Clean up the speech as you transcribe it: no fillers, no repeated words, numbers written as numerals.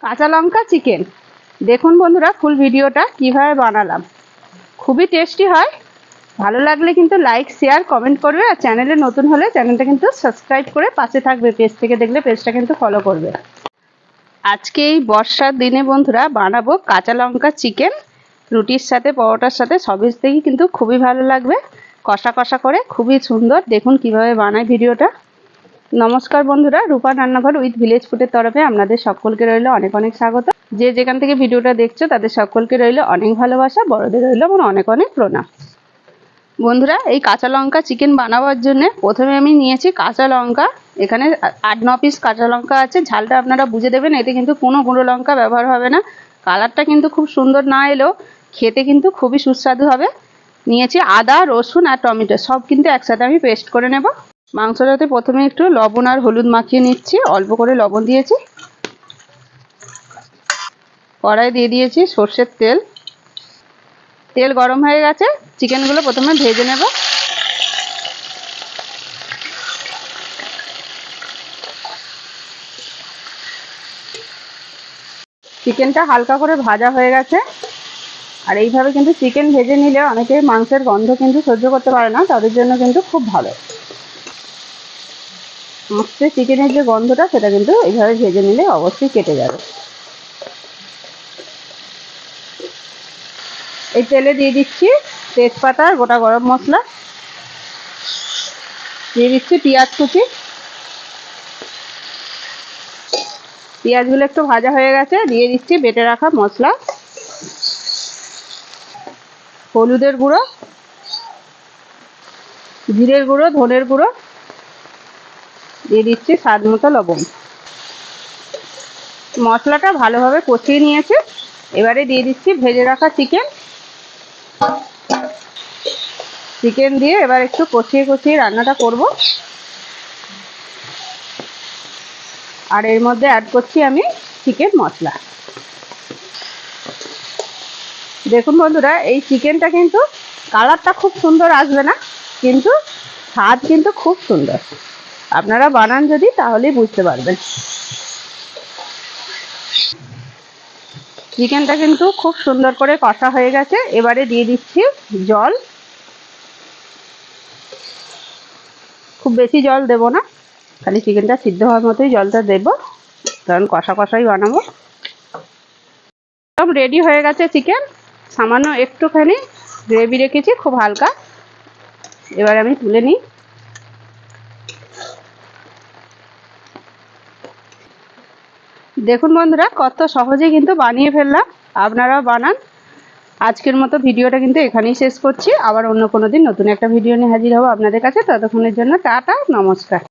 কাঁচা লঙ্কা চিকেন। দেখুন বন্ধুরা ফুল ভিডিওটা কিভাবে বানালাম। খুবই টেস্টি হয়। ভালো লাগলে কিন্তু লাইক শেয়ার কমেন্ট করবে, আর চ্যানেলে নতুন হলে চ্যানেলটা কিন্তু সাবস্ক্রাইব করে পাশে থাকবে। পেজ থেকে দেখলে পেজটা কিন্তু ফলো করবে। আজকে এই বর্ষার দিনে বন্ধুরা বানাবো কাঁচা লঙ্কা চিকেন। রুটির সাথে পরোটার সাথে সবই থেকেই কিন্তু খুবই ভালো লাগবে। কষা কষা করে খুবই সুন্দর। দেখুন কিভাবে বানায় ভিডিওটা। নমস্কার বন্ধুরা, রূপা রান্নাঘর উইথ ভিলেজ ফুডের তরফে আপনাদের সকলকে রইল অনেক অনেক স্বাগত। যে যেখান থেকে ভিডিওটা দেখছো তাদের সকলকে রইল অনেক ভালোবাসা, বড়দের রইল আমার অনেক অনেক প্রণাম। বন্ধুরা এই কাঁচা লঙ্কা চিকেন বানাবার জন্য প্রথমে আমি নিয়েছি কাঁচা লঙ্কা। এখানে 8-9 পিস কাঁচা লঙ্কা আছে। ঝালটা আপনারা বুঝে দেবেন, এতে কিন্তু কোনো গুঁড়ো লঙ্কা ব্যবহার হবে না। কালারটা কিন্তু খুব সুন্দর না এলেও খেতে কিন্তু খুবই সুস্বাদু হবে। নিয়েছি আদা, রসুন আর টমেটো, সব কিন্তু একসাথে আমি পেস্ট করে নেব। মাংসটাতে প্রথমে একটু লবণ আর হলুদ মাখিয়ে নিচ্ছি। অল্প করে লবণ দিয়েছি। কড়াই দিয়ে দিয়েছি সর্ষের তেল। তেল গরম হয়ে গেছে। চিকেনগুলো প্রথমে ভেজে নেব। চিকেনটা হালকা করে ভাজা হয়ে গেছে। আর এইভাবে কিন্তু চিকেন ভেজে নিলে অনেকে মাংসের গন্ধ কিন্তু সহ্য করতে পারে না, তাদের জন্য কিন্তু খুব ভালো। আস্তে চিকেনের যে গন্ধটা সেটা কিন্তু এইভাবে ভেজে নিলে অবশ্যই কেটে যাবে। এই তেলে দিয়ে দিচ্ছি তেজপাতা আর গোটা গরম মশলা। দিয়ে দিচ্ছি পেঁয়াজ কুচি। পেঁয়াজগুলো একটু ভাজা হয়ে গেছে। দিয়ে দিচ্ছি বেটে রাখা মশলা, হলুদের গুঁড়ো, জিরের গুঁড়ো, ধনের গুঁড়ো, দিয়ে দিচ্ছি স্বাদ মতো লবণ। মশলাটা ভালোভাবে কষিয়ে নিয়েছে। এবারে দিয়ে দিচ্ছি ভেজে রাখা চিকেন। চিকেন দিয়ে এবার একটু কষিয়ে কষিয়ে রান্নাটা করব। আর এর মধ্যে অ্যাড করছি আমি চিকেন মশলা। দেখুন বন্ধুরা এই চিকেনটা কিন্তু কালারটা খুব সুন্দর আসবে না, কিন্তু স্বাদ কিন্তু খুব সুন্দর। আপনারা বানান যদি তাহলেই বুঝতে পারবেন। চিকেনটা কিন্তু খুব সুন্দর করে কষা হয়ে গেছে। এবারে দিয়ে দিচ্ছি জল। খুব বেশি জল দেব না, খালি চিকেনটা সিদ্ধ হওয়ার মতোই জলটা দেব, কারণ কষা কষাই বানাবো। সব রেডি হয়ে গেছে চিকেন। সামান্য একটুখানি গ্রেভি রেখেছি, খুব হালকা। এবার আমি তুলে নিই। দেখুন বন্ধুরা কত সহজে কিন্তু বানিয়ে ফেললাম। আপনারাও বানান। আজকের মতো ভিডিওটা কিন্তু এখানেই শেষ করছি। আবার অন্য কোনো দিন নতুন একটা ভিডিও নিয়ে হাজির হব আপনাদের কাছে। ততক্ষণের জন্য টাটা, নমস্কার।